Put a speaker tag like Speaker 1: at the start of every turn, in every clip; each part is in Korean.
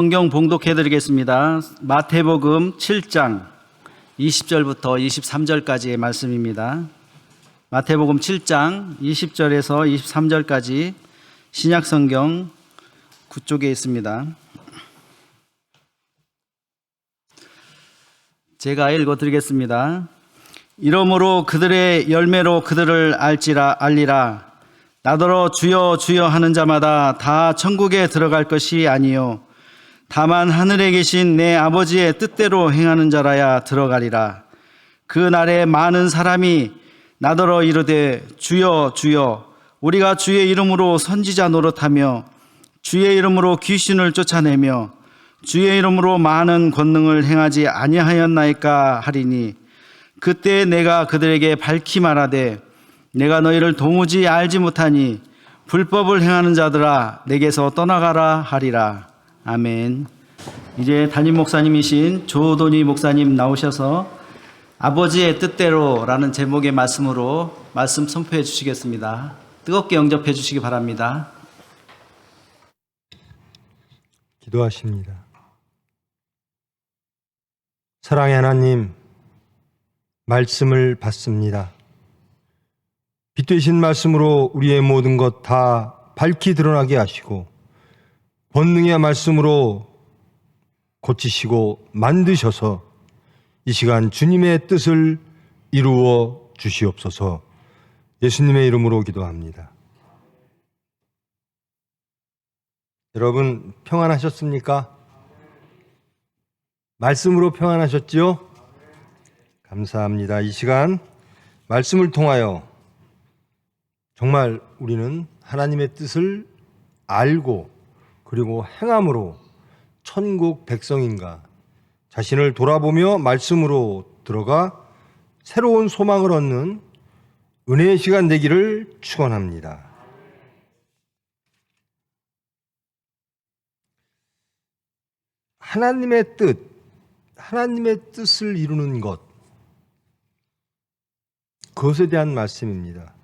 Speaker 1: 성경 봉독해 드리겠습니다. 마태복음 7장 20절부터 23절까지의 말씀입니다. 마태복음 7장 20절에서 23절까지 신약성경 9쪽에 있습니다. 제가 읽어 드리겠습니다. 이러므로 그들의 열매로 그들을 알리라. 나더러 주여 주여 하는 자마다 다 천국에 들어갈 것이 아니요 다만 하늘에 계신 내 아버지의 뜻대로 행하는 자라야 들어가리라. 그 날에 많은 사람이 나더러 이르되 주여 주여 우리가 주의 이름으로 선지자 노릇하며 주의 이름으로 귀신을 쫓아내며 주의 이름으로 많은 권능을 행하지 아니하였나이까 하리니 그때 내가 그들에게 밝히 말하되 내가 너희를 도무지 알지 못하니 불법을 행하는 자들아 내게서 떠나가라 하리라. 아멘. 이제 담임 목사님이신 조도니 목사님 나오셔서 아버지의 뜻대로라는 제목의 말씀으로 말씀 선포해 주시겠습니다. 뜨겁게 영접해 주시기 바랍니다.
Speaker 2: 기도하십니다. 사랑의 하나님, 말씀을 받습니다. 빛 되신 말씀으로 우리의 모든 것 다 밝히 드러나게 하시고 본능의 말씀으로 고치시고 만드셔서 이 시간 주님의 뜻을 이루어 주시옵소서. 예수님의 이름으로 기도합니다. 여러분 평안하셨습니까? 말씀으로 평안하셨지요? 감사합니다. 이 시간 말씀을 통하여 정말 우리는 하나님의 뜻을 알고 그리고 행함으로 천국 백성인가 자신을 돌아보며 말씀으로 들어가 새로운 소망을 얻는 은혜의 시간 되기를 축원합니다. 하나님의 뜻을 이루는 것, 그것에 대한 말씀입니다.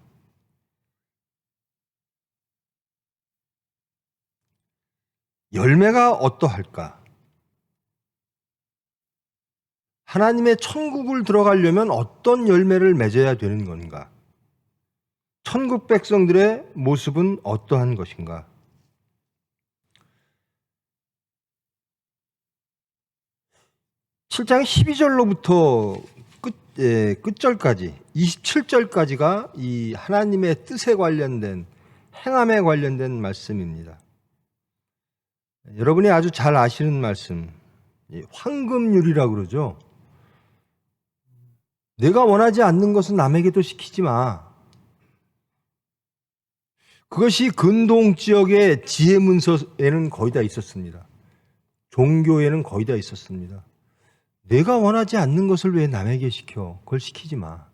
Speaker 2: 열매가 어떠할까? 하나님의 천국을 들어가려면 어떤 열매를 맺어야 되는 건가? 천국 백성들의 모습은 어떠한 것인가? (7장 12절로부터) 끝절까지 27절까지가 이 하나님의 뜻에 관련된 행함에 관련된 말씀입니다. 여러분이 아주 잘 아시는 말씀, 황금률이라고 그러죠. 내가 원하지 않는 것은 남에게도 시키지 마. 그것이 근동 지역의 지혜 문서에는 거의 다 있었습니다. 종교에는 거의 다 있었습니다. 내가 원하지 않는 것을 왜 남에게 시켜? 그걸 시키지 마.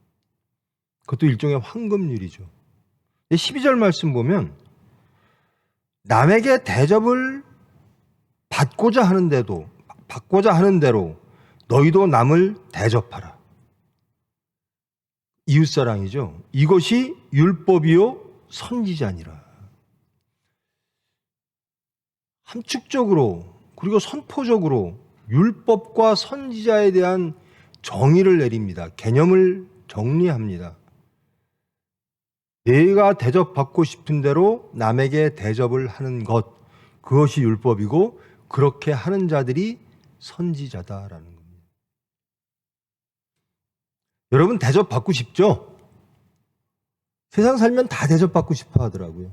Speaker 2: 그것도 일종의 황금률이죠. 12절 말씀 보면 남에게 대접을 받고자 하는 대로 너희도 남을 대접하라. 이웃사랑이죠. 이것이 율법이요 선지자니라. 함축적으로 그리고 선포적으로 율법과 선지자에 대한 정의를 내립니다. 개념을 정리합니다. 내가 대접받고 싶은 대로 남에게 대접을 하는 것, 그것이 율법이고 그렇게 하는 자들이 선지자다라는 겁니다. 여러분 대접받고 싶죠? 세상 살면 다 대접받고 싶어 하더라고요.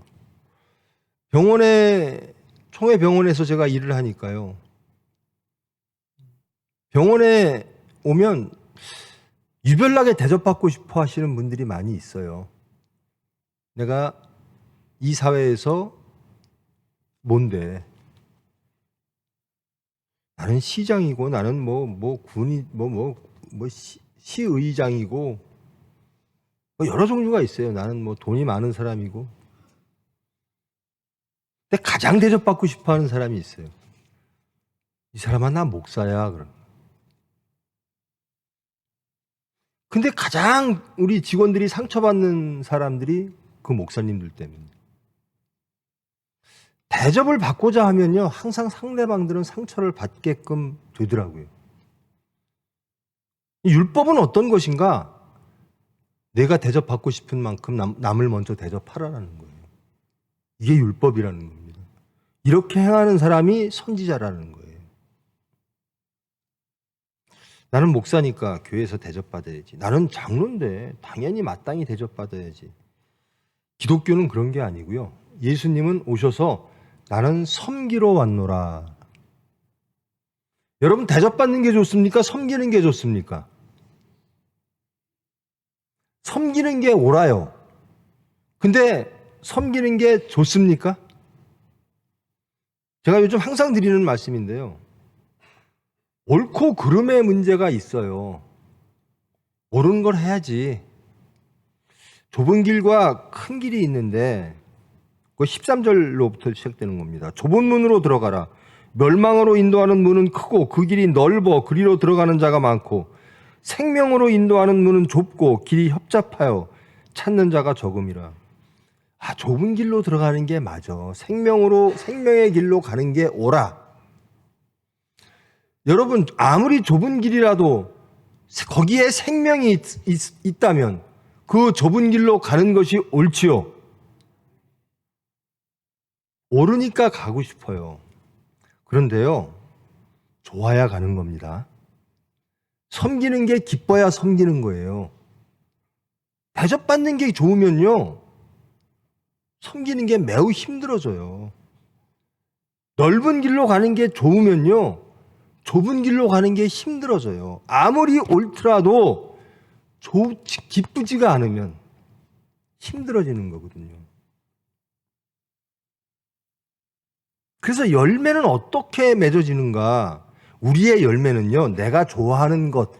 Speaker 2: 총회병원에서 제가 일을 하니까요. 병원에 오면 유별나게 대접받고 싶어 하시는 분들이 많이 있어요. 내가 이 사회에서 뭔데? 나는 시장이고 나는 시의장이고 여러 종류가 있어요. 나는 돈이 많은 사람이고. 근데 가장 대접받고 싶어 하는 사람이 있어요. 이 사람아 나 목사야. 그럼. 근데 가장 우리 직원들이 상처받는 사람들이 그 목사님들 때문에. 대접을 받고자 하면요, 항상 상대방들은 상처를 받게끔 되더라고요. 율법은 어떤 것인가? 내가 대접받고 싶은 만큼 남을 먼저 대접하라는 거예요. 이게 율법이라는 겁니다. 이렇게 행하는 사람이 선지자라는 거예요. 나는 목사니까 교회에서 대접받아야지. 나는 장로인데 당연히 마땅히 대접받아야지. 기독교는 그런 게 아니고요. 예수님은 오셔서 나는 섬기러 왔노라. 여러분, 대접받는 게 좋습니까? 섬기는 게 좋습니까? 섬기는 게 옳아요. 근데 섬기는 게 좋습니까? 제가 요즘 항상 드리는 말씀인데요. 옳고 그름의 문제가 있어요. 옳은 걸 해야지. 좁은 길과 큰 길이 있는데, 그 13절로부터 시작되는 겁니다. 좁은 문으로 들어가라. 멸망으로 인도하는 문은 크고 그 길이 넓어 그리로 들어가는 자가 많고, 생명으로 인도하는 문은 좁고 길이 협잡하여 찾는 자가 적음이라. 좁은 길로 들어가는 게 맞아. 생명의 길로 가는 게 옳아. 여러분, 아무리 좁은 길이라도 거기에 생명이 있다면 그 좁은 길로 가는 것이 옳지요. 옳으니까 가고 싶어요. 그런데요, 좋아야 가는 겁니다. 섬기는 게 기뻐야 섬기는 거예요. 대접받는 게 좋으면요, 섬기는 게 매우 힘들어져요. 넓은 길로 가는 게 좋으면요, 좁은 길로 가는 게 힘들어져요. 아무리 옳더라도 기쁘지가 않으면 힘들어지는 거거든요. 그래서 열매는 어떻게 맺어지는가? 우리의 열매는요, 내가 좋아하는 것,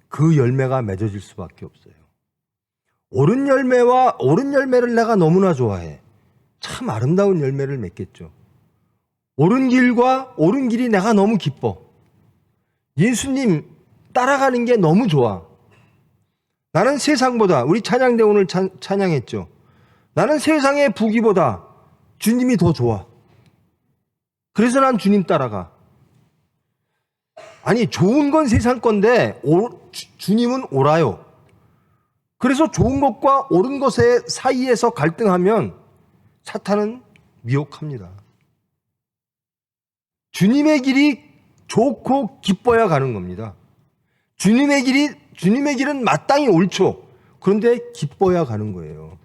Speaker 2: 그 열매가 맺어질 수밖에 없어요. 옳은 열매를 내가 너무나 좋아해. 참 아름다운 열매를 맺겠죠. 옳은 길이 내가 너무 기뻐. 예수님 따라가는 게 너무 좋아. 나는 세상보다, 우리 찬양대 오늘 찬양했죠. 나는 세상의 부귀보다 주님이 더 좋아. 그래서 난 주님 따라가. 아니, 좋은 건 세상 건데 주님은 옳아요. 그래서 좋은 것과 옳은 것의 사이에서 갈등하면 사탄은 미혹합니다. 주님의 길이 좋고 기뻐야 가는 겁니다. 주님의 길은 마땅히 옳죠. 그런데 기뻐야 가는 거예요.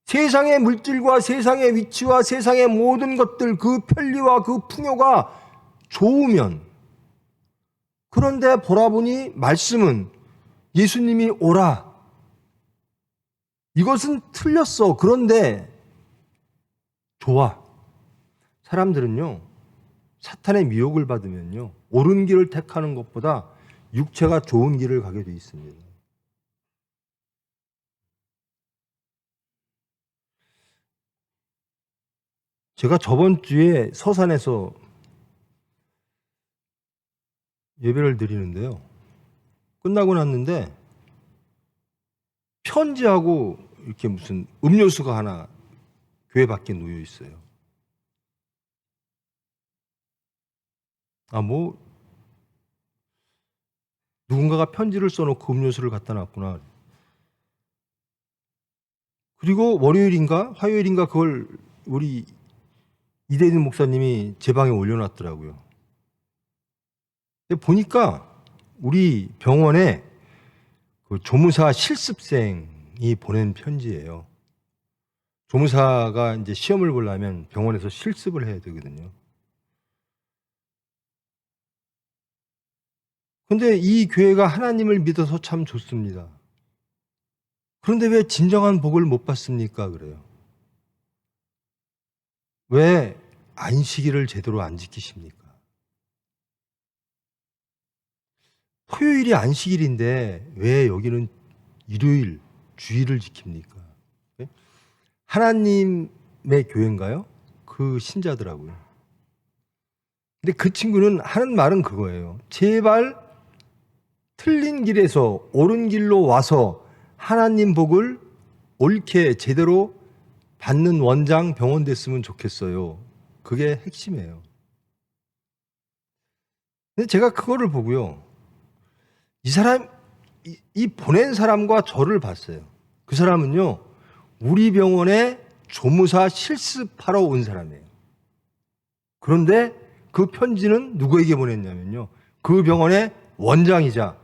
Speaker 2: 세상의 물질과 세상의 위치와 세상의 모든 것들, 그 편리와 그 풍요가 좋으면, 그런데 보라보니 말씀은 예수님이 오라. 이것은 틀렸어. 그런데 좋아. 사람들은요, 사탄의 미혹을 받으면요, 옳은 길을 택하는 것보다 육체가 좋은 길을 가게 돼 있습니다. 제가 저번 주에 서산에서 예배를 드리는데요, 끝나고 났는데 편지하고 이렇게 무슨 음료수가 하나 교회 밖에 놓여 있어요. 누군가가 편지를 써놓고 음료수를 갖다 놨구나. 그리고 화요일인가 그걸 우리 이대진 목사님이 제 방에 올려놨더라고요. 근데 보니까 우리 병원에 그 조무사 실습생이 보낸 편지예요. 조무사가 이제 시험을 보려면 병원에서 실습을 해야 되거든요. 근데 이 교회가 하나님을 믿어서 참 좋습니다. 그런데 왜 진정한 복을 못 받습니까? 그래요. 왜 안식일을 제대로 안 지키십니까? 토요일이 안식일인데 왜 여기는 일요일, 주일을 지킵니까? 하나님의 교회인가요? 그 신자더라고요. 근데 그 친구는 하는 말은 그거예요. 제발 틀린 길에서 옳은 길로 와서 하나님 복을 옳게 제대로 받는 원장 병원 됐으면 좋겠어요. 그게 핵심이에요. 근데 제가 그거를 보고요. 이 사람, 이 보낸 사람과 저를 봤어요. 그 사람은요, 우리 병원에 조무사 실습하러 온 사람이에요. 그런데 그 편지는 누구에게 보냈냐면요. 그 병원의 원장이자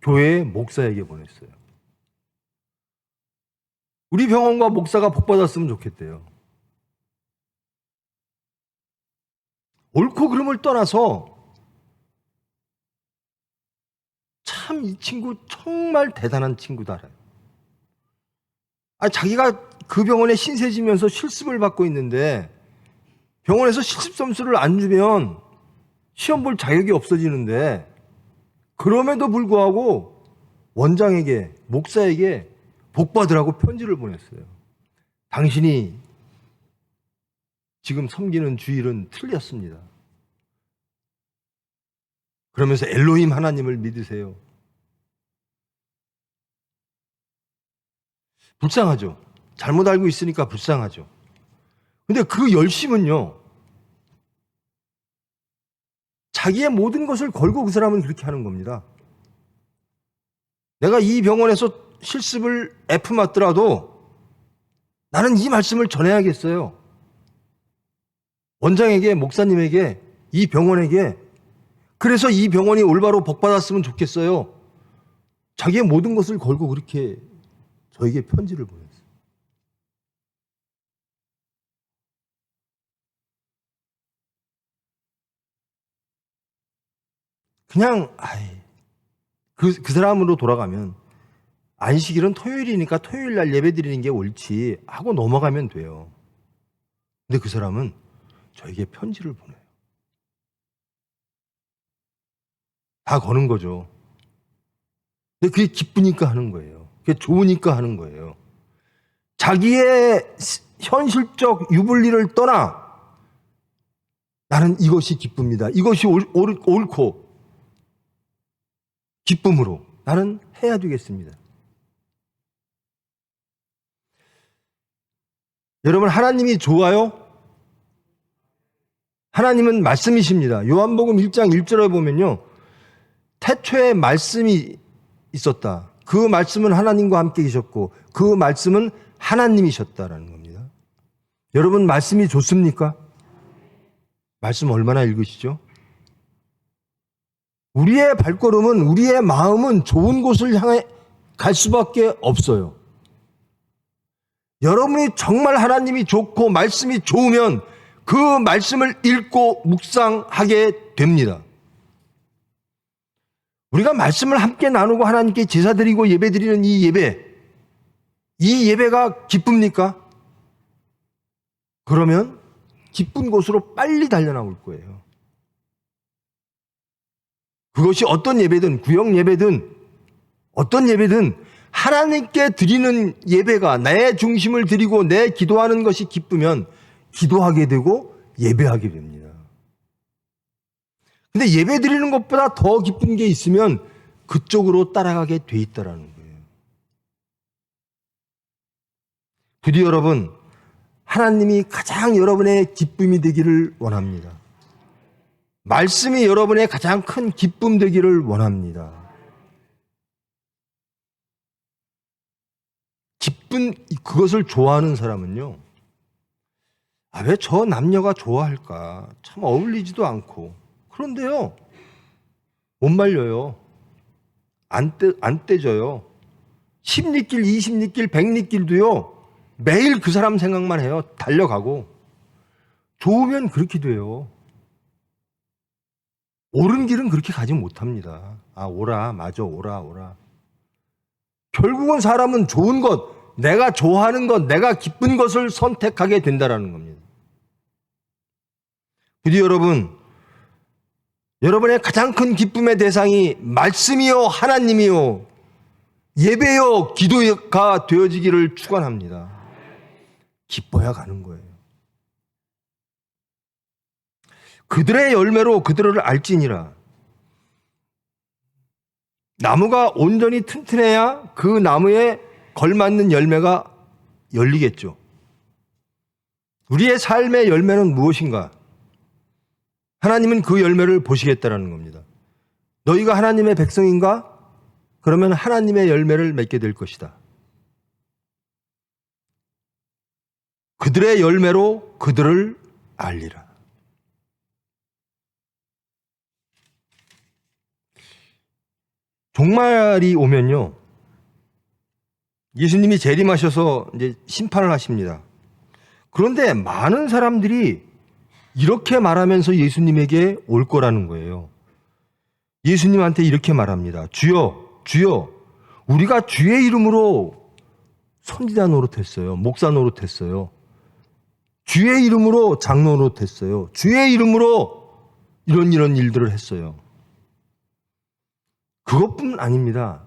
Speaker 2: 교회의 목사에게 보냈어요. 우리 병원과 목사가 복받았으면 좋겠대요. 옳고 그름을 떠나서 참 이 친구 정말 대단한 친구다. 자기가 그 병원에 신세지면서 실습을 받고 있는데 병원에서 실습 점수를 안 주면 시험 볼 자격이 없어지는데 그럼에도 불구하고 원장에게, 목사에게 복받으라고 편지를 보냈어요. 당신이 지금 섬기는 주일은 틀렸습니다. 그러면서 엘로힘 하나님을 믿으세요. 불쌍하죠. 잘못 알고 있으니까 불쌍하죠. 근데 그 열심은요, 자기의 모든 것을 걸고 그 사람은 그렇게 하는 겁니다. 내가 이 병원에서 실습을 F 맞더라도 나는 이 말씀을 전해야겠어요. 원장에게, 목사님에게, 이 병원에게. 그래서 이 병원이 올바로 복받았으면 좋겠어요. 자기의 모든 것을 걸고 그렇게 저에게 편지를 보냈어요. 그냥 그 사람으로 돌아가면 안식일은 토요일이니까 토요일 날 예배 드리는 게 옳지 하고 넘어가면 돼요. 근데 그 사람은 저에게 편지를 보내요. 다 거는 거죠. 근데 그게 기쁘니까 하는 거예요. 그게 좋으니까 하는 거예요. 자기의 현실적 유불리를 떠나 나는 이것이 기쁩니다. 이것이 옳고 기쁨으로 나는 해야 되겠습니다. 여러분, 하나님이 좋아요? 하나님은 말씀이십니다. 요한복음 1장 1절에 보면요, 태초에 말씀이 있었다. 그 말씀은 하나님과 함께 계셨고 그 말씀은 하나님이셨다라는 겁니다. 여러분, 말씀이 좋습니까? 말씀 얼마나 읽으시죠? 우리의 발걸음은, 우리의 마음은 좋은 곳을 향해 갈 수밖에 없어요. 여러분이 정말 하나님이 좋고 말씀이 좋으면 그 말씀을 읽고 묵상하게 됩니다. 우리가 말씀을 함께 나누고 하나님께 제사 드리고 예배 드리는 이 예배가 기쁩니까? 그러면 기쁜 곳으로 빨리 달려나올 거예요. 그것이 어떤 예배든, 구역 예배든 어떤 예배든 하나님께 드리는 예배가 내 중심을 드리고 내 기도하는 것이 기쁘면 기도하게 되고 예배하게 됩니다. 근데 예배 드리는 것보다 더 기쁜 게 있으면 그쪽으로 따라가게 돼 있다라는 거예요. 부디 여러분, 하나님이 가장 여러분의 기쁨이 되기를 원합니다. 말씀이 여러분의 가장 큰 기쁨 되기를 원합니다. 기쁜 그것을 좋아하는 사람은요, 왜 저 남녀가 좋아할까? 참 어울리지도 않고. 그런데요, 못 말려요. 안 떼져요. 10리길, 20리길, 100리길도요, 매일 그 사람 생각만 해요. 달려가고. 좋으면 그렇게 돼요. 옳은 길은 그렇게 가지 못합니다. 오라, 맞아, 오라. 결국은 사람은 좋은 것, 내가 좋아하는 것, 내가 기쁜 것을 선택하게 된다는 겁니다. 부디 여러분의 가장 큰 기쁨의 대상이 말씀이요, 하나님이요, 예배요, 기도가 되어지기를 축원합니다. 기뻐야 가는 거예요. 그들의 열매로 그들을 알지니라. 나무가 온전히 튼튼해야 그 나무에 걸맞는 열매가 열리겠죠. 우리의 삶의 열매는 무엇인가? 하나님은 그 열매를 보시겠다라는 겁니다. 너희가 하나님의 백성인가? 그러면 하나님의 열매를 맺게 될 것이다. 그들의 열매로 그들을 알리라. 종말이 오면요, 예수님이 재림하셔서 이제 심판을 하십니다. 그런데 많은 사람들이 이렇게 말하면서 예수님에게 올 거라는 거예요. 예수님한테 이렇게 말합니다. 주여, 주여, 우리가 주의 이름으로 선지자 노릇했어요. 목사 노릇했어요. 주의 이름으로 장로 노릇했어요. 주의 이름으로 이런 일들을 했어요. 그것뿐 아닙니다.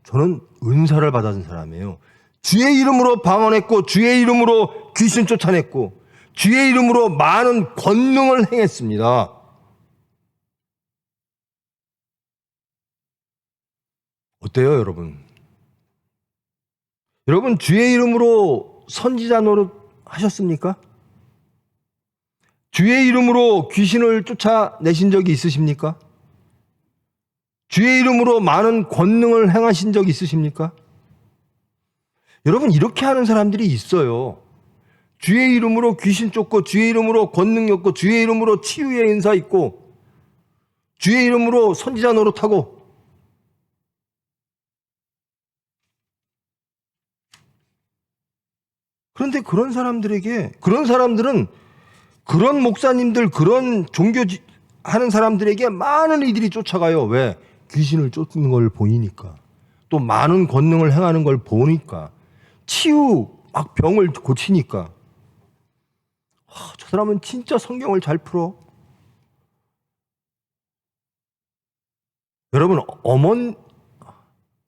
Speaker 2: 저는 은사를 받은 사람이에요. 주의 이름으로 방언했고, 주의 이름으로 귀신 쫓아냈고, 주의 이름으로 많은 권능을 행했습니다. 어때요, 여러분? 여러분, 주의 이름으로 선지자 노릇 하셨습니까? 주의 이름으로 귀신을 쫓아내신 적이 있으십니까? 주의 이름으로 많은 권능을 행하신 적 있으십니까? 여러분, 이렇게 하는 사람들이 있어요. 주의 이름으로 귀신 쫓고, 주의 이름으로 권능 얻고, 주의 이름으로 치유의 은사 있고, 주의 이름으로 선지자 노릇하고. 그런데 그런 사람들은 그런 목사님들, 그런 종교 하는 사람들에게 많은 이들이 쫓아가요. 왜? 귀신을 쫓는 걸 보이니까. 또 많은 권능을 행하는 걸 보니까. 막 병을 고치니까. 저 사람은 진짜 성경을 잘 풀어. 여러분,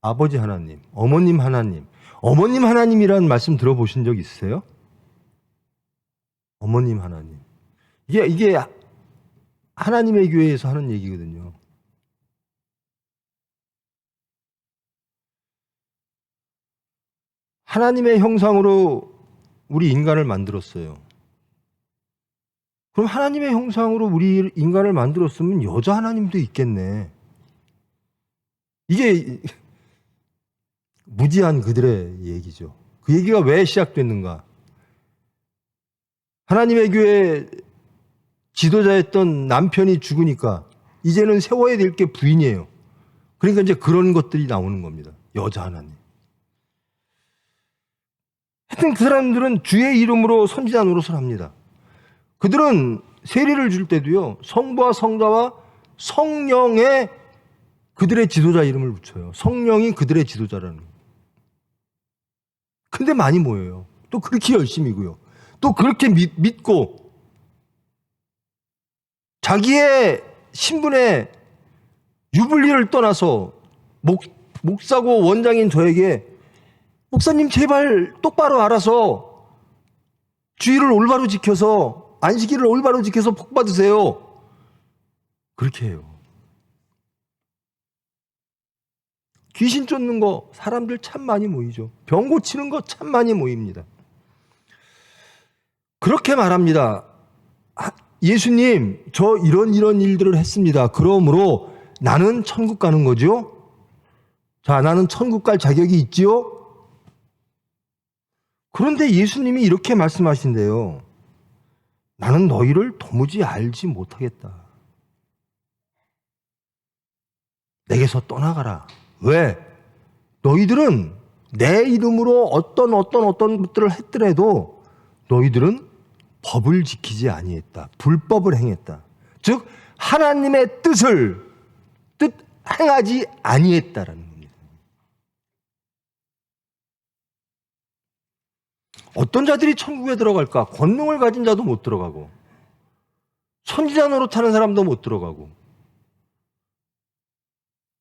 Speaker 2: 아버지 하나님, 어머님 하나님이라는 말씀 들어보신 적 있으세요? 어머님 하나님. 이게 하나님의 교회에서 하는 얘기거든요. 하나님의 형상으로 우리 인간을 만들었어요. 그럼 하나님의 형상으로 우리 인간을 만들었으면 여자 하나님도 있겠네. 이게 무지한 그들의 얘기죠. 그 얘기가 왜 시작됐는가? 하나님의 교회 지도자였던 남편이 죽으니까 이제는 세워야 될 게 부인이에요. 그러니까 이제 그런 것들이 나오는 겁니다. 여자 하나님. 하여튼 그 사람들은 주의 이름으로 선지자 노릇을 합니다. 그들은 세례를 줄 때도요, 성부와 성자와 성령의 그들의 지도자 이름을 붙여요. 성령이 그들의 지도자라는 거예요. 근데 많이 모여요. 또 그렇게 열심이고요. 또 그렇게 믿고 자기의 신분의 유불리를 떠나서 목사고 원장인 저에게 목사님 제발 똑바로 알아서 주의를 올바로 지켜서 안식일을 올바로 지켜서 복 받으세요. 그렇게 해요. 귀신 쫓는 거 사람들 참 많이 모이죠. 병 고치는 거 참 많이 모입니다. 그렇게 말합니다. 예수님, 저 이런 일들을 했습니다. 그러므로 나는 천국 가는 거죠? 자, 나는 천국 갈 자격이 있지요? 그런데 예수님이 이렇게 말씀하신대요. 나는 너희를 도무지 알지 못하겠다. 내게서 떠나가라. 왜? 너희들은 내 이름으로 어떤 것들을 했더라도 너희들은 법을 지키지 아니했다. 불법을 행했다. 즉 하나님의 뜻 행하지 아니했다라는 겁니다. 어떤 자들이 천국에 들어갈까? 권능을 가진 자도 못 들어가고, 선지자 노릇하는 사람도 못 들어가고,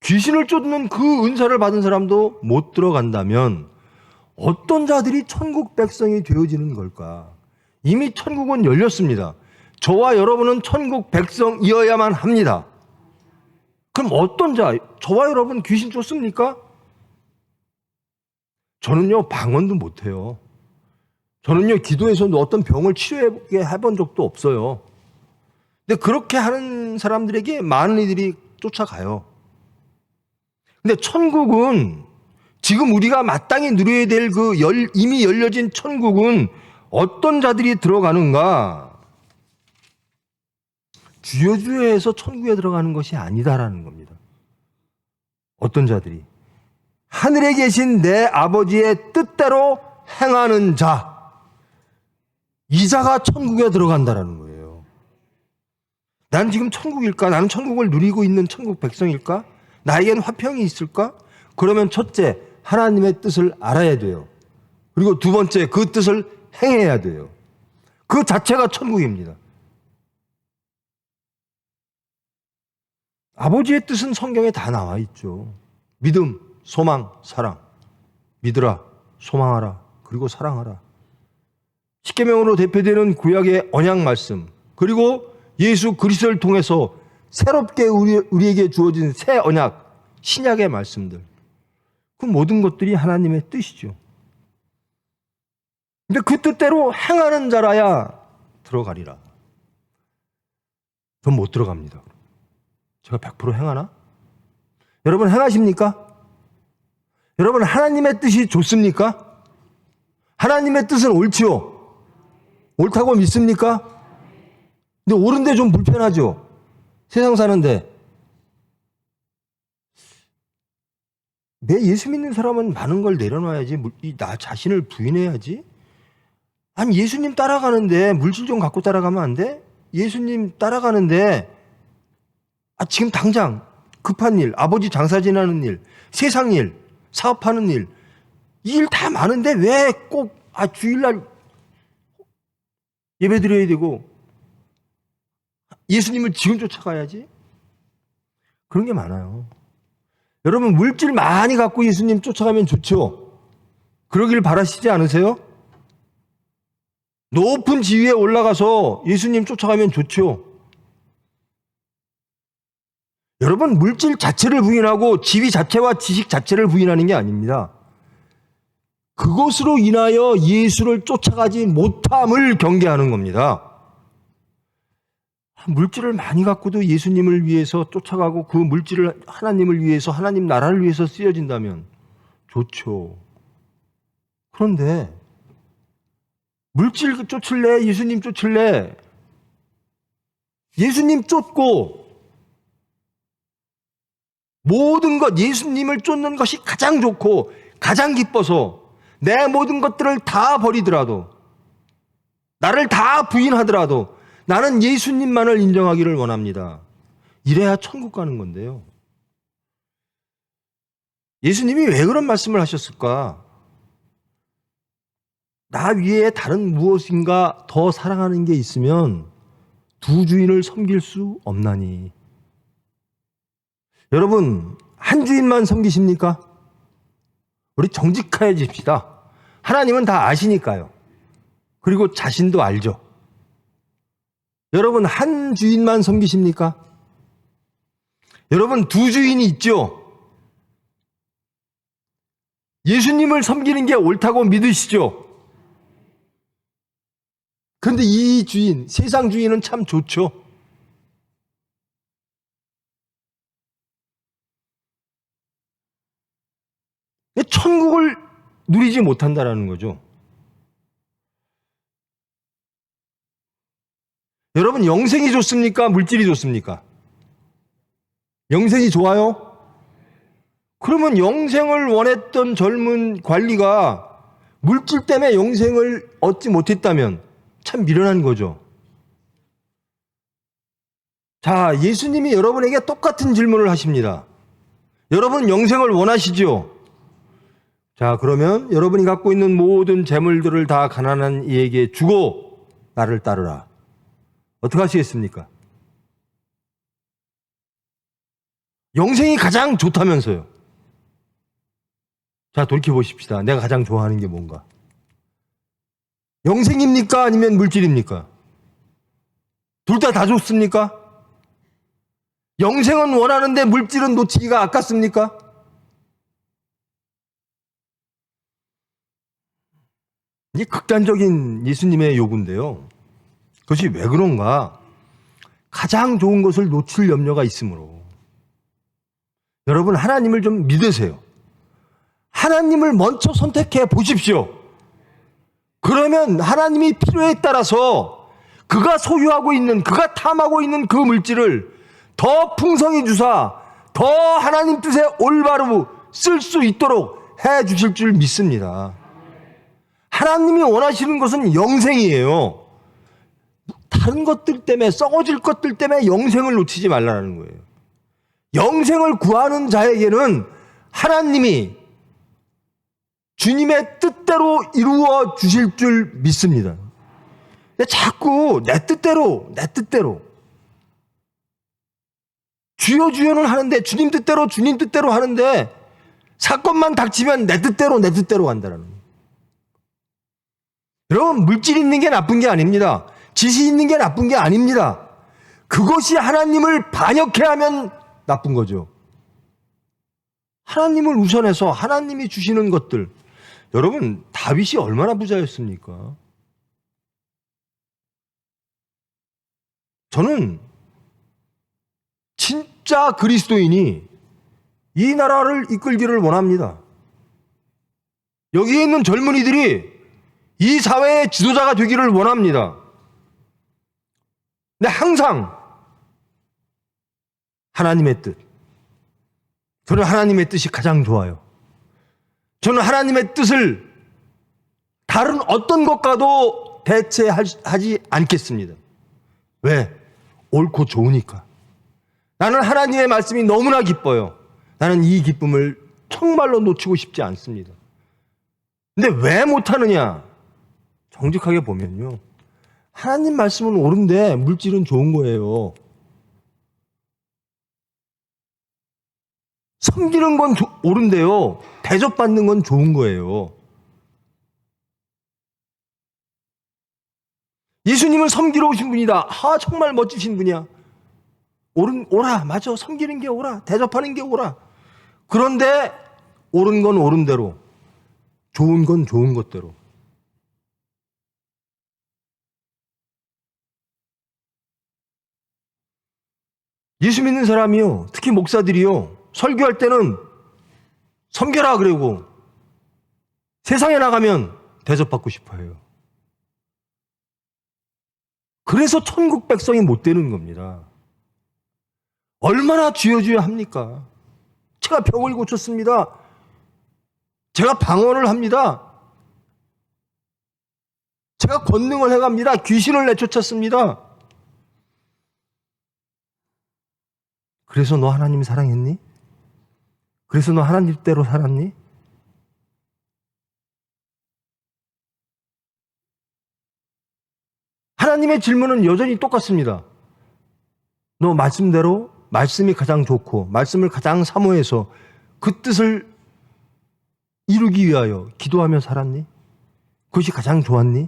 Speaker 2: 귀신을 쫓는 그 은사를 받은 사람도 못 들어간다면 어떤 자들이 천국 백성이 되어지는 걸까? 이미 천국은 열렸습니다. 저와 여러분은 천국 백성이어야만 합니다. 그럼 어떤 저와 여러분 귀신 쫓습니까? 저는요, 방언도 못해요. 저는요, 기도에서 어떤 병을 치료해 본 적도 없어요. 근데 그렇게 하는 사람들에게 많은 이들이 쫓아가요. 근데 천국은 지금 우리가 마땅히 누려야 될 이미 열려진 천국은 어떤 자들이 들어가는가? 주여주여해서 천국에 들어가는 것이 아니다라는 겁니다. 어떤 자들이? 하늘에 계신 내 아버지의 뜻대로 행하는 자, 이 자가 천국에 들어간다라는 거예요. 난 지금 천국일까? 나는 천국을 누리고 있는 천국 백성일까? 나에겐 화평이 있을까? 그러면 첫째, 하나님의 뜻을 알아야 돼요. 그리고 두 번째, 그 뜻을 행해야 돼요. 그 자체가 천국입니다. 아버지의 뜻은 성경에 다 나와 있죠. 믿음, 소망, 사랑. 믿으라, 소망하라, 그리고 사랑하라. 십계명으로 대표되는 구약의 언약 말씀, 그리고 예수 그리스도를 통해서 새롭게 우리에게 주어진 새 언약, 신약의 말씀들. 그 모든 것들이 하나님의 뜻이죠. 근데 그 뜻대로 행하는 자라야 들어가리라. 전 못 들어갑니다. 제가 100% 행하나? 여러분 행하십니까? 여러분 하나님의 뜻이 좋습니까? 하나님의 뜻은 옳지요? 옳다고 믿습니까? 근데 옳은데 좀 불편하죠? 세상 사는데. 내 예수 믿는 사람은 많은 걸 내려놔야지, 나 자신을 부인해야지. 아니 예수님 따라가는데 물질 좀 갖고 따라가면 안 돼? 예수님 따라가는데 지금 당장 급한 일, 아버지 장사 지나는 일, 세상 일, 사업하는 일, 이 일 다 많은데 왜 꼭 주일날 예배 드려야 되고 예수님을 지금 쫓아가야지? 그런 게 많아요. 여러분 물질 많이 갖고 예수님 쫓아가면 좋죠? 그러길 바라시지 않으세요? 높은 지위에 올라가서 예수님 쫓아가면 좋죠? 여러분 물질 자체를 부인하고 지위 자체와 지식 자체를 부인하는 게 아닙니다. 그것으로 인하여 예수를 쫓아가지 못함을 경계하는 겁니다. 물질을 많이 갖고도 예수님을 위해서 쫓아가고 그 물질을 하나님을 위해서, 하나님 나라를 위해서 쓰여진다면 좋죠. 그런데 물질 쫓을래? 예수님 쫓을래? 예수님 쫓고 모든 것, 예수님을 쫓는 것이 가장 좋고 가장 기뻐서 내 모든 것들을 다 버리더라도, 나를 다 부인하더라도 나는 예수님만을 인정하기를 원합니다. 이래야 천국 가는 건데요. 예수님이 왜 그런 말씀을 하셨을까? 나 위에 다른 무엇인가 더 사랑하는 게 있으면 두 주인을 섬길 수 없나니. 여러분 한 주인만 섬기십니까? 우리 정직해집시다. 하나님은 다 아시니까요. 그리고 자신도 알죠. 여러분 한 주인만 섬기십니까? 여러분 두 주인이 있죠. 예수님을 섬기는 게 옳다고 믿으시죠? 그런데 이 주인, 세상 주인은 참 좋죠. 천국을 누리지 못한다는 거죠. 여러분 영생이 좋습니까? 물질이 좋습니까? 영생이 좋아요? 그러면 영생을 원했던 젊은 관리가 물질 때문에 영생을 얻지 못했다면 참 미련한 거죠. 자, 예수님이 여러분에게 똑같은 질문을 하십니다. 여러분 영생을 원하시죠? 자, 그러면 여러분이 갖고 있는 모든 재물들을 다 가난한 이에게 주고 나를 따르라. 어떻게 하시겠습니까? 영생이 가장 좋다면서요. 자, 돌이켜보십시다. 내가 가장 좋아하는 게 뭔가? 영생입니까? 아니면 물질입니까? 둘 다 좋습니까? 영생은 원하는데 물질은 놓치기가 아깝습니까? 이 극단적인 예수님의 요구인데요. 그것이 왜 그런가? 가장 좋은 것을 놓칠 염려가 있으므로. 여러분, 하나님을 좀 믿으세요. 하나님을 먼저 선택해 보십시오. 그러면 하나님이 필요에 따라서 그가 소유하고 있는, 그가 탐하고 있는 그 물질을 더 풍성히 주사 더 하나님 뜻에 올바로 쓸 수 있도록 해 주실 줄 믿습니다. 하나님이 원하시는 것은 영생이에요. 다른 것들 때문에, 썩어질 것들 때문에 영생을 놓치지 말라는 거예요. 영생을 구하는 자에게는 하나님이 주님의 뜻대로 이루어 주실 줄 믿습니다. 근데 자꾸 내 뜻대로 주여 주여는 하는데, 주님 뜻대로 하는데, 사건만 닥치면 내 뜻대로 간다라는 거예요. 여러분, 물질 있는 게 나쁜 게 아닙니다. 지식 있는 게 나쁜 게 아닙니다. 그것이 하나님을 반역해 하면 나쁜 거죠. 하나님을 우선해서 하나님이 주시는 것들. 여러분, 다윗이 얼마나 부자였습니까? 저는 진짜 그리스도인이 이 나라를 이끌기를 원합니다. 여기에 있는 젊은이들이 이 사회의 지도자가 되기를 원합니다. 근데 항상 하나님의 뜻. 저는 하나님의 뜻이 가장 좋아요. 저는 하나님의 뜻을 다른 어떤 것과도 대체하지 않겠습니다. 왜? 옳고 좋으니까. 나는 하나님의 말씀이 너무나 기뻐요. 나는 이 기쁨을 정말로 놓치고 싶지 않습니다. 근데 왜 못하느냐? 정직하게 보면요, 하나님 말씀은 옳은데 물질은 좋은 거예요. 섬기는 건 옳은데요, 대접받는 건 좋은 거예요. 예수님은 섬기러 오신 분이다. 정말 멋지신 분이야. 옳아, 맞아. 섬기는 게 옳아. 대접하는 게 옳아. 그런데 옳은 건 옳은 대로, 좋은 건 좋은 것대로. 예수 믿는 사람이요, 특히 목사들이요, 설교할 때는 섬겨라 그러고 세상에 나가면 대접받고 싶어 해요. 그래서 천국 백성이 못 되는 겁니다. 얼마나 주여 주여 합니까? 제가 병을 고쳤습니다. 제가 방언을 합니다. 제가 권능을 해갑니다. 귀신을 내쫓았습니다. 그래서 너 하나님 사랑했니? 그래서 너 하나님 뜻대로 살았니? 하나님의 질문은 여전히 똑같습니다. 너 말씀대로, 말씀이 가장 좋고 말씀을 가장 사모해서 그 뜻을 이루기 위하여 기도하며 살았니? 그것이 가장 좋았니?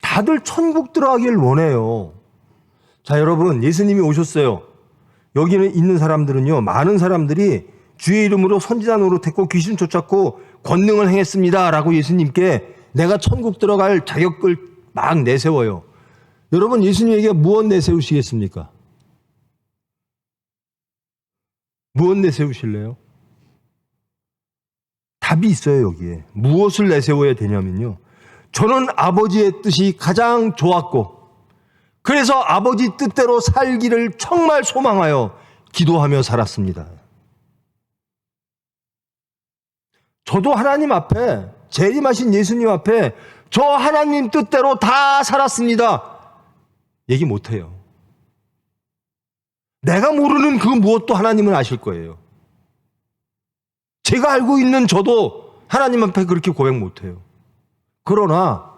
Speaker 2: 다들 천국 들어가길 원해요. 자, 여러분, 예수님이 오셨어요. 여기는 있는 사람들은요, 많은 사람들이 주의 이름으로 선지자 노릇했고 귀신 쫓았고 권능을 행했습니다 라고 예수님께 내가 천국 들어갈 자격을 막 내세워요. 여러분, 예수님에게 무엇 내세우시겠습니까? 무엇 내세우실래요? 답이 있어요. 여기에 무엇을 내세워야 되냐면요, 저는 아버지의 뜻이 가장 좋았고 그래서 아버지 뜻대로 살기를 정말 소망하여 기도하며 살았습니다. 저도 하나님 앞에, 재림하신 예수님 앞에 저 하나님 뜻대로 다 살았습니다 얘기 못해요. 내가 모르는 그 무엇도 하나님은 아실 거예요. 제가 알고 있는 저도 하나님 앞에 그렇게 고백 못해요. 그러나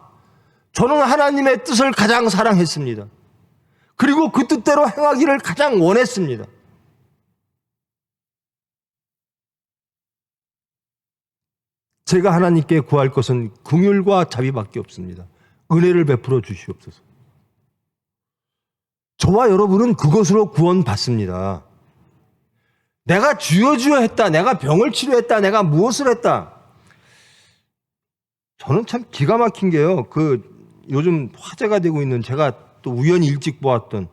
Speaker 2: 저는 하나님의 뜻을 가장 사랑했습니다. 그리고 그 뜻대로 행하기를 가장 원했습니다. 제가 하나님께 구할 것은 긍휼과 자비밖에 없습니다. 은혜를 베풀어 주시옵소서. 저와 여러분은 그것으로 구원받습니다. 내가 주여 주여 했다. 내가 병을 치료했다. 내가 무엇을 했다. 저는 참 기가 막힌 게요. 요즘 화제가 되고 있는, 제가 또 우연히 일찍 보았던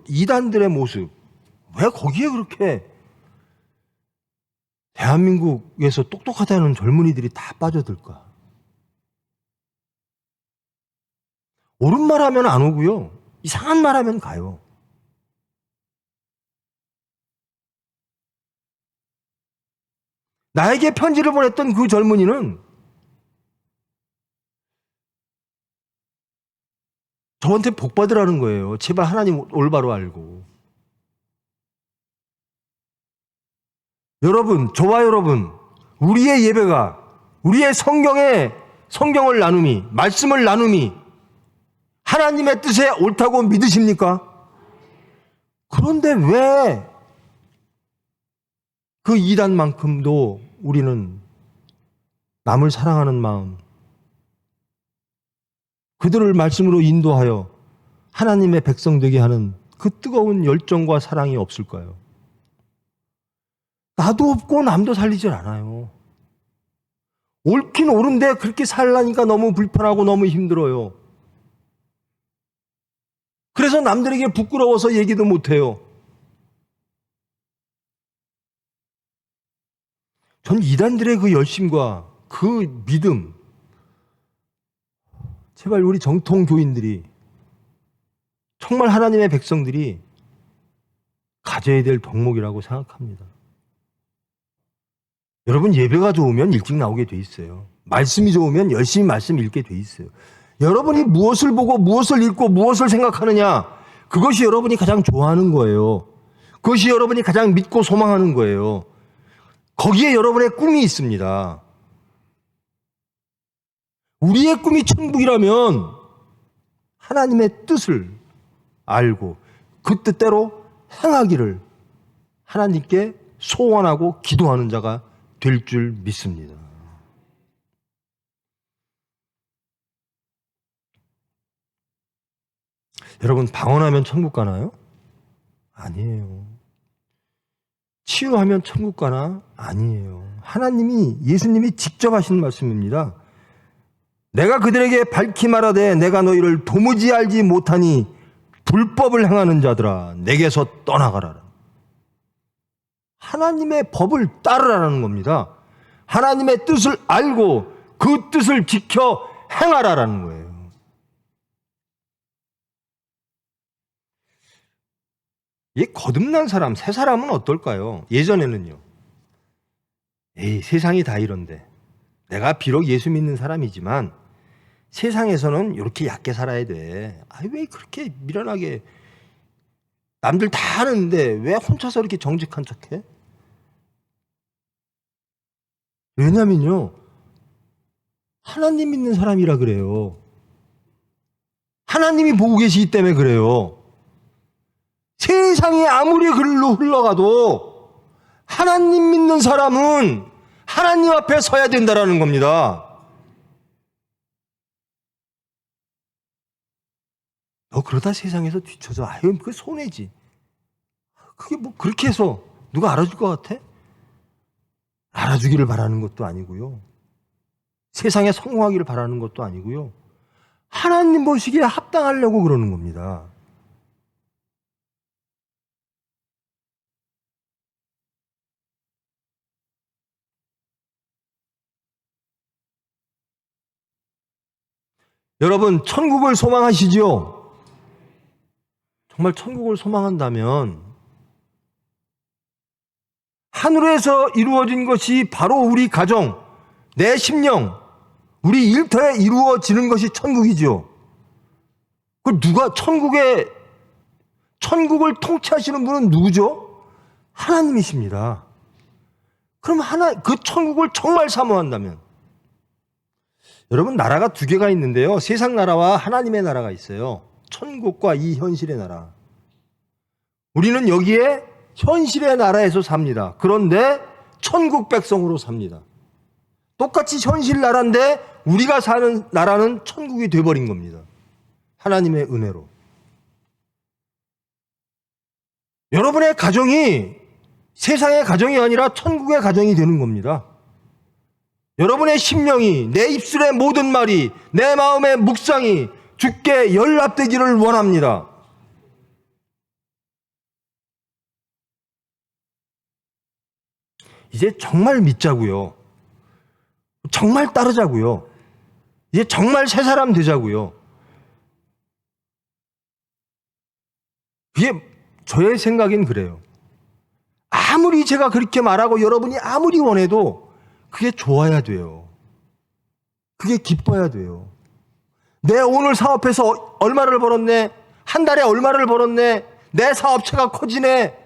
Speaker 2: 이단들의 모습. 왜 거기에 그렇게 대한민국에서 똑똑하다는 젊은이들이 다 빠져들까? 옳은 말 하면 안 오고요. 이상한 말 하면 가요. 나에게 편지를 보냈던 그 젊은이는 저한테 복 받으라는 거예요. 제발 하나님 올바로 알고. 여러분, 저와 여러분, 우리의 예배가, 우리의 성경을 나눔이, 말씀을 나눔이 하나님의 뜻에 옳다고 믿으십니까? 그런데 왜 그 이단만큼도 우리는 남을 사랑하는 마음, 그들을 말씀으로 인도하여 하나님의 백성 되게 하는 그 뜨거운 열정과 사랑이 없을까요? 나도 없고 남도 살리질 않아요. 옳긴 옳은데 그렇게 살라니까 너무 불편하고 너무 힘들어요. 그래서 남들에게 부끄러워서 얘기도 못해요. 전 이단들의 그 열심과 그 믿음, 제발 우리 정통 교인들이, 정말 하나님의 백성들이 가져야 될 덕목이라고 생각합니다. 여러분, 예배가 좋으면 일찍 나오게 돼 있어요. 말씀이 좋으면 열심히 말씀 읽게 돼 있어요. 여러분이 무엇을 보고 무엇을 읽고 무엇을 생각하느냐, 그것이 여러분이 가장 좋아하는 거예요. 그것이 여러분이 가장 믿고 소망하는 거예요. 거기에 여러분의 꿈이 있습니다. 우리의 꿈이 천국이라면 하나님의 뜻을 알고 그 뜻대로 행하기를 하나님께 소원하고 기도하는 자가 될 줄 믿습니다. 여러분, 방언하면 천국 가나요? 아니에요. 치유하면 천국 가나? 아니에요. 예수님이 직접 하신 말씀입니다. 내가 그들에게 밝히 말하되 내가 너희를 도무지 알지 못하니 불법을 행하는 자들아 내게서 떠나가라. 하나님의 법을 따르라는 겁니다. 하나님의 뜻을 알고 그 뜻을 지켜 행하라라는 거예요. 이 거듭난 사람, 새 사람은 어떨까요? 예전에는요. 에이, 세상이 다 이런데. 내가 비록 예수 믿는 사람이지만 세상에서는 이렇게 얕게 살아야 돼. 왜 그렇게 미련하게, 남들 다 하는데 왜 혼자서 이렇게 정직한 척해? 왜냐면요, 하나님 믿는 사람이라 그래요. 하나님이 보고 계시기 때문에 그래요. 세상이 아무리 글로 흘러가도 하나님 믿는 사람은 하나님 앞에 서야 된다라는 겁니다. 너 그러다 세상에서 뒤쳐져. 아유, 그게 손해지. 그게 뭐 그렇게 해서 누가 알아줄 것 같아? 알아주기를 바라는 것도 아니고요. 세상에 성공하기를 바라는 것도 아니고요. 하나님 보시기에 합당하려고 그러는 겁니다. 여러분, 천국을 소망하시죠? 정말 천국을 소망한다면 하늘에서 이루어진 것이 바로 우리 가정, 내 심령, 우리 일터에 이루어지는 것이 천국이죠. 천국을 통치하시는 분은 누구죠? 하나님이십니다. 그럼 그 천국을 정말 사모한다면, 여러분, 나라가 두 개가 있는데요. 세상 나라와 하나님의 나라가 있어요. 천국과 이 현실의 나라. 우리는 여기에 현실의 나라에서 삽니다. 그런데 천국 백성으로 삽니다. 똑같이 현실 나라인데 우리가 사는 나라는 천국이 돼버린 겁니다. 하나님의 은혜로. 여러분의 가정이 세상의 가정이 아니라 천국의 가정이 되는 겁니다. 여러분의 심령이, 내 입술의 모든 말이, 내 마음의 묵상이 주께 연락되기를 원합니다. 이제 정말 믿자고요. 정말 따르자고요. 이제 정말 새 사람 되자고요. 그게 저의 생각엔 그래요. 아무리 제가 그렇게 말하고 여러분이 아무리 원해도 그게 좋아야 돼요. 그게 기뻐야 돼요. 내 오늘 사업해서 얼마를 벌었네. 한 달에 얼마를 벌었네. 내 사업체가 커지네.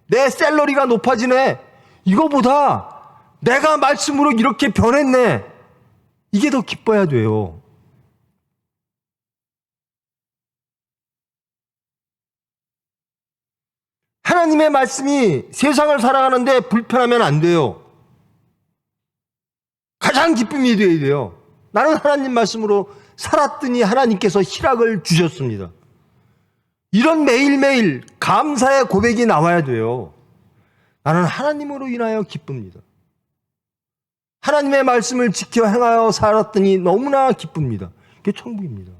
Speaker 2: 내 샐러리가 높아지네. 이거보다 내가 말씀으로 이렇게 변했네. 이게 더 기뻐야 돼요. 하나님의 말씀이 세상을 살아가는데 불편하면 안 돼요. 가장 기쁨이 되어야 돼요. 나는 하나님 말씀으로 살았더니 하나님께서 희락을 주셨습니다. 이런 매일매일 감사의 고백이 나와야 돼요. 나는 하나님으로 인하여 기쁩니다. 하나님의 말씀을 지켜 행하여 살았더니 너무나 기쁩니다. 그게 천국입니다.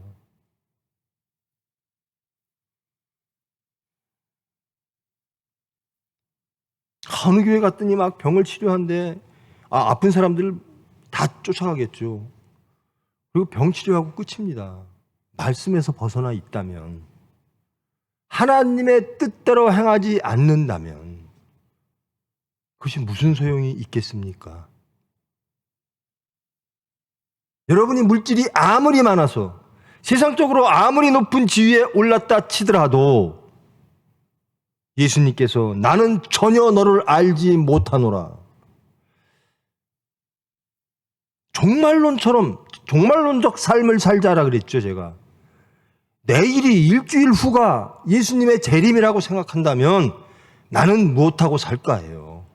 Speaker 2: 어느 교회 갔더니 막 병을 치료하는데 아픈 사람들을 다 쫓아가겠죠. 그리고 병 치료하고 끝입니다. 말씀에서 벗어나 있다면, 하나님의 뜻대로 행하지 않는다면 그것이 무슨 소용이 있겠습니까? 여러분이 물질이 아무리 많아서 세상적으로 아무리 높은 지위에 올랐다 치더라도 예수님께서 나는 전혀 너를 알지 못하노라. 종말론적 삶을 살자라 그랬죠, 제가. 내일이 일주일 후가 예수님의 재림이라고 생각한다면 나는 무엇하고 살까 해요.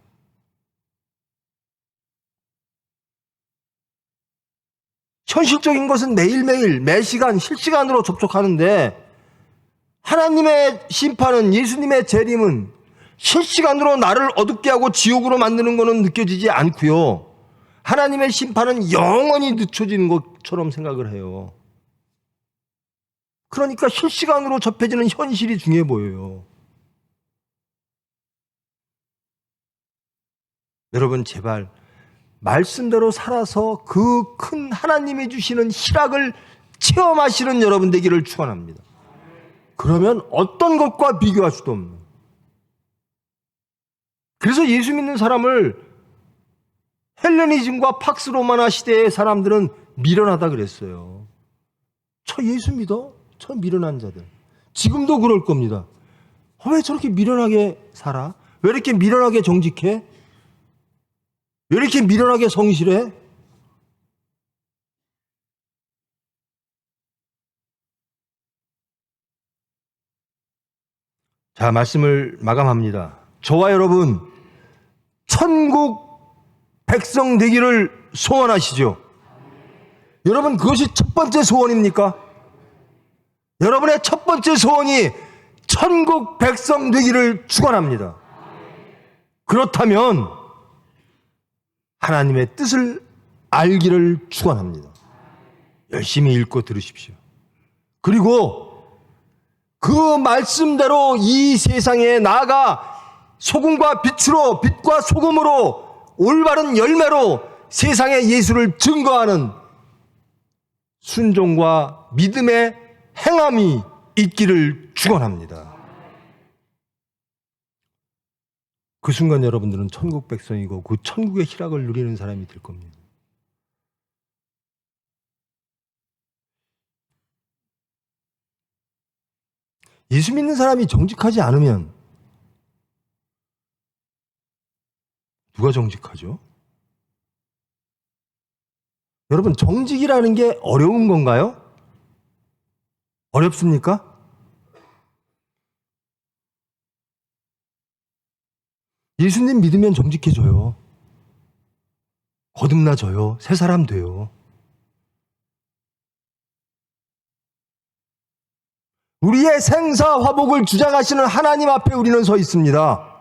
Speaker 2: 현실적인 것은 매일매일 매시간 실시간으로 접촉하는데 하나님의 심판은, 예수님의 재림은 실시간으로 나를 어둡게 하고 지옥으로 만드는 것은 느껴지지 않고요. 하나님의 심판은 영원히 늦춰지는 것처럼 생각을 해요. 그러니까 실시간으로 접해지는 현실이 중요해 보여요. 여러분 제발 말씀대로 살아서 그 큰 하나님이 주시는 희락을 체험하시는 여러분 되기를 축원합니다. 그러면 어떤 것과 비교할 수도 없는. 그래서 예수 믿는 사람을 헬레니즘과 팍스 로마나 시대의 사람들은 미련하다 그랬어요. 저 예수 믿어? 저 미련한 자들. 지금도 그럴 겁니다. 왜 저렇게 미련하게 살아? 왜 이렇게 미련하게 정직해? 왜 이렇게 미련하게 성실해? 자, 말씀을 마감합니다. 저와 여러분, 천국 백성 되기를 소원하시죠? 여러분, 그것이 첫 번째 소원입니까? 여러분의 첫 번째 소원이 천국 백성 되기를 축원합니다. 그렇다면 하나님의 뜻을 알기를 축원합니다. 열심히 읽고 들으십시오. 그리고 그 말씀대로 이 세상에 나아가 소금과 빛으로, 빛과 소금으로 올바른 열매로 세상에 예수를 증거하는 순종과 믿음의 행함이 있기를 축원합니다. 그 순간 여러분들은 천국 백성이고 그 천국의 희락을 누리는 사람이 될 겁니다. 예수 믿는 사람이 정직하지 않으면 누가 정직하죠? 여러분, 정직이라는 게 어려운 건가요? 어렵습니까? 예수님 믿으면 정직해져요. 거듭나져요. 새 사람 돼요. 우리의 생사 화복을 주장하시는 하나님 앞에 우리는 서 있습니다.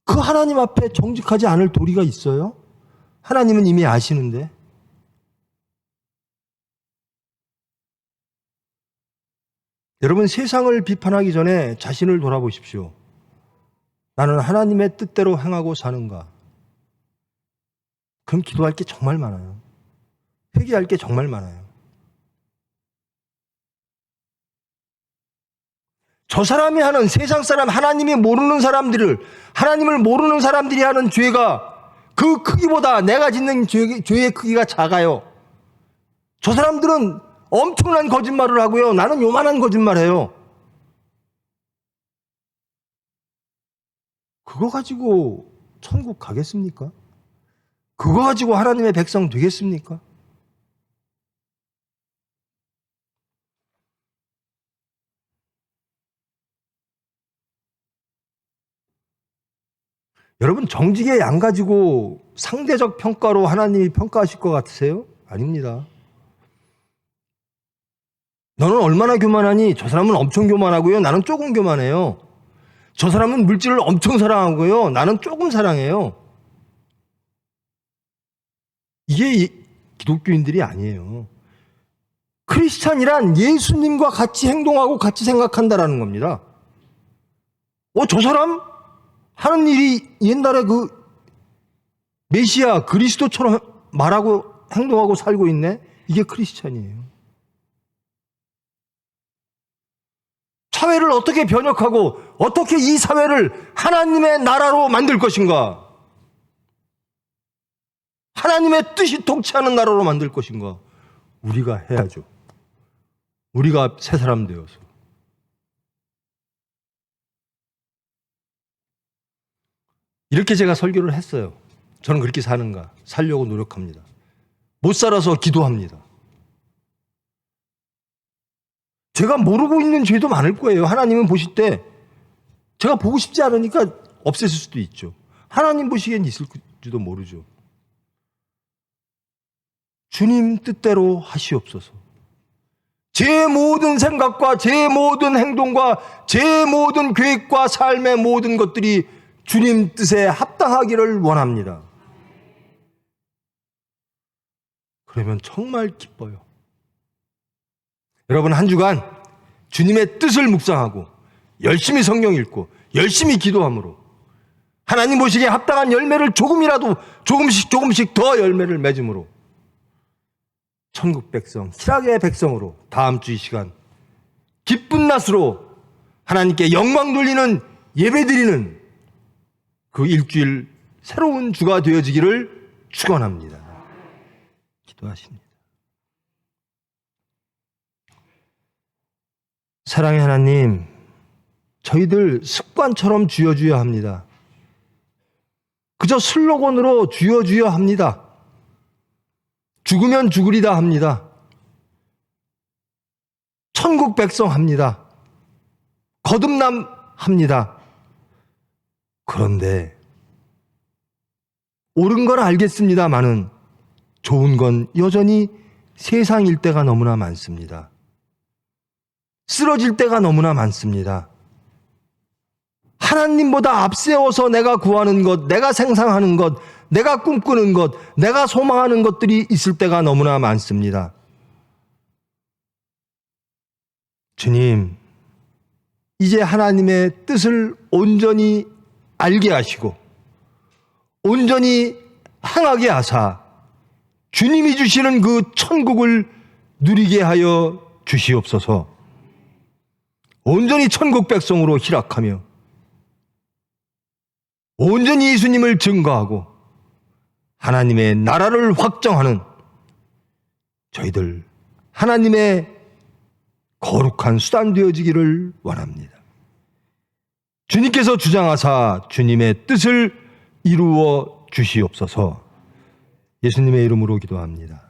Speaker 2: 그 하나님 앞에 정직하지 않을 도리가 있어요? 하나님은 이미 아시는데. 여러분, 세상을 비판하기 전에 자신을 돌아보십시오. 나는 하나님의 뜻대로 행하고 사는가? 그럼 기도할 게 정말 많아요. 회개할 게 정말 많아요. 저 사람이 하는, 세상 사람, 하나님이 모르는 사람들을, 하나님을 모르는 사람들이 하는 죄가 그 크기보다 내가 짓는 죄의 크기가 작아요. 저 사람들은 엄청난 거짓말을 하고요. 나는 요만한 거짓말해요. 그거 가지고 천국 가겠습니까? 그거 가지고 하나님의 백성 되겠습니까? 여러분, 정직의 양 가지고 상대적 평가로 하나님이 평가하실 것 같으세요? 아닙니다. 너는 얼마나 교만하니? 저 사람은 엄청 교만하고요. 나는 조금 교만해요. 저 사람은 물질을 엄청 사랑하고요. 나는 조금 사랑해요. 이게 기독교인들이 아니에요. 크리스찬이란 예수님과 같이 행동하고 같이 생각한다라는 겁니다. 저 사람 하는 일이 옛날에 그 메시아 그리스도처럼 말하고 행동하고 살고 있네? 이게 크리스찬이에요. 사회를 어떻게 변혁하고 어떻게 이 사회를 하나님의 나라로 만들 것인가? 하나님의 뜻이 통치하는 나라로 만들 것인가? 우리가 해야죠. 우리가 새 사람 되어서. 이렇게 제가 설교를 했어요. 저는 그렇게 살려고 노력합니다. 못 살아서 기도합니다. 제가 모르고 있는 죄도 많을 거예요. 하나님은 보실 때 제가 보고 싶지 않으니까 없애실 수도 있죠. 하나님 보시기엔 있을지도 모르죠. 주님 뜻대로 하시옵소서. 제 모든 생각과 제 모든 행동과 제 모든 계획과 삶의 모든 것들이 주님 뜻에 합당하기를 원합니다. 그러면 정말 기뻐요. 여러분, 한 주간 주님의 뜻을 묵상하고 열심히 성경 읽고 열심히 기도함으로 하나님 보시기에 합당한 열매를 조금이라도 조금씩 더 열매를 맺음으로 천국 백성, 희락의 백성으로 다음 주 이 시간 기쁜 낫으로 하나님께 영광 돌리는 예배드리는 그 일주일 새로운 주가 되어지기를 축원합니다. 기도하십니다. 사랑의 하나님, 저희들 습관처럼 주여 주여 합니다. 그저 슬로건으로 주여 주여 합니다. 죽으면 죽으리다 합니다. 천국 백성 합니다. 거듭남 합니다. 그런데 옳은 건 알겠습니다마는 좋은 건 여전히 세상 일대가 너무나 많습니다. 쓰러질 때가 너무나 많습니다. 하나님보다 앞세워서 내가 구하는 것, 내가 생상하는 것, 내가 꿈꾸는 것, 내가 소망하는 것들이 있을 때가 너무나 많습니다. 주님, 이제 하나님의 뜻을 온전히 알게 하시고 온전히 행하게 하사 주님이 주시는 그 천국을 누리게 하여 주시옵소서. 온전히 천국 백성으로 희락하며 온전히 예수님을 증거하고 하나님의 나라를 확정하는 저희들 하나님의 거룩한 수단 되어지기를 원합니다. 주님께서 주장하사 주님의 뜻을 이루어 주시옵소서. 예수님의 이름으로 기도합니다.